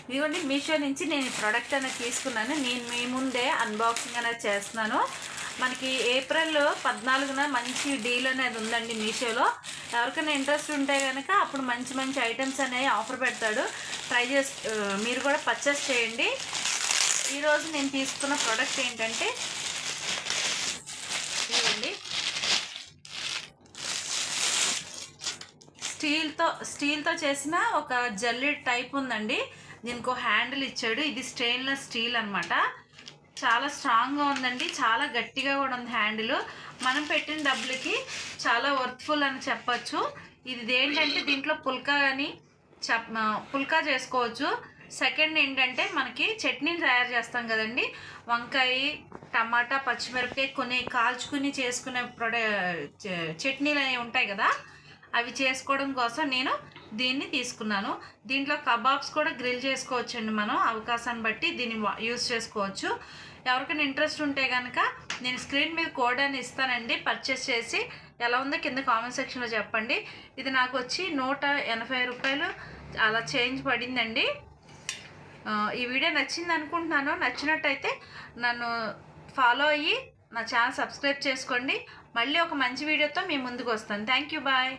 ఇదిగోండి మీషో నుంచి నేను ఈ ప్రోడక్ట్ అనేది తీసుకున్నాను. నేను మీ ముందే అన్బాక్సింగ్ అనేది చేస్తున్నాను. మనకి ఏప్రిల్ 14న మంచి డీల్ అనేది ఉందండి మీషోలో. ఎవరికైనా ఇంట్రెస్ట్ ఉంటే కనుక అప్పుడు మంచి మంచి ఐటమ్స్ అనేవి ఆఫర్ పెడతాడు. ట్రై చేసి మీరు కూడా పర్చేస్ చేయండి. ఈరోజు నేను తీసుకున్న ప్రోడక్ట్ ఏంటంటే ఇదండి, స్టీల్తో చేసిన ఒక జల్లీ టైప్ ఉందండి. దీనికి ఒక హ్యాండిల్ ఇచ్చాడు. ఇది స్టెయిన్లెస్ స్టీల్ అనమాట. చాలా స్ట్రాంగ్గా ఉందండి, చాలా గట్టిగా కూడా ఉంది హ్యాండిల్. మనం పెట్టిన డబ్బులకి చాలా వర్త్ఫుల్ అని చెప్పచ్చు. ఇది ఏంటంటే దీంట్లో పుల్కా చేసుకోవచ్చు. సెకండ్ ఏంటంటే మనకి చట్నీలు తయారు చేస్తాం కదండి, వంకాయ, టమాటా, పచ్చిమిరపకాయ కొన్ని కాల్చుకుని చేసుకునే చట్నీలు అనేవి ఉంటాయి కదా, అవి చేసుకోవడం కోసం నేను దీన్ని తీసుకున్నాను. దీంట్లో కబాబ్స్ కూడా గ్రిల్ చేసుకోవచ్చండి. మనం అవకాశాన్ని బట్టి దీన్ని యూస్ చేసుకోవచ్చు. ఎవరికైనా ఇంట్రెస్ట్ ఉంటే కనుక నేను స్క్రీన్ మీద కోడ్ అని ఇస్తానండి. పర్చేస్ చేసి ఎలా ఉందో కింద కామెంట్ సెక్షన్లో చెప్పండి. ఇది నాకు వచ్చి 180 రూపాయలు అలా చేంజ్ పడిందండి. ఈ వీడియో నచ్చింది అనుకుంటున్నాను. నచ్చినట్టయితే నన్ను ఫాలో అయ్యి నా ఛానల్ సబ్స్క్రైబ్ చేసుకోండి. మళ్ళీ ఒక మంచి వీడియోతో మీ ముందుకు వస్తాను. Thank you, bye.